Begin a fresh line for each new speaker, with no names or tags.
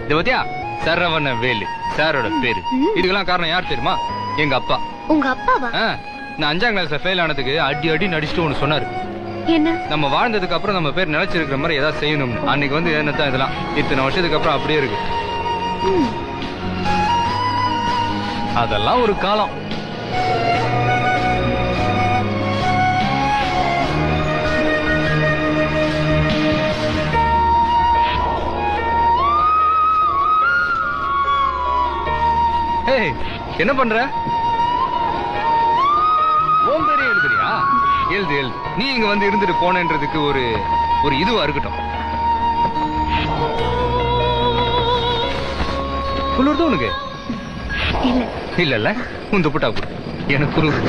தேவதியா சரவண வேலு சாரோட பேரு. இதுக்கெல்லாம் காரணம் யார் தெரியுமா? எங்க அப்பா.
உங்க அப்பாவா?
நான் 5ஆம் கிளாஸ்ல ஃபெயில் ஆனதுக்கு அடி அடி நடிச்சுட்டு ஒண்ணு சொன்னாரு.
என்ன?
நம்ம வாழ்ந்ததுக்கு அப்புறம் நம்ம பேர் நிலைச்சிருக்கிற மாதிரி ஏதாவது செய்யணும்னு. அன்னைக்கு வந்து என்னதான் இதெல்லாம் இத்தனை வருஷத்துக்கு அப்புறம் அப்படியே இருக்கு. அதெல்லாம் ஒரு காலம். ஏய், என்ன பண்ற? ஓம் பேரே எழுதுறியா? எழுது எழுது. நீ இங்க வந்து இருந்துட்டு போனன்றதுக்கு ஒரு ஒரு இதுவா இருக்கட்டும். குளிர்தான் உனக்கு?
இல்ல
இல்ல உன் துப்பட்டா கொடு. எனக்கு குளிர்.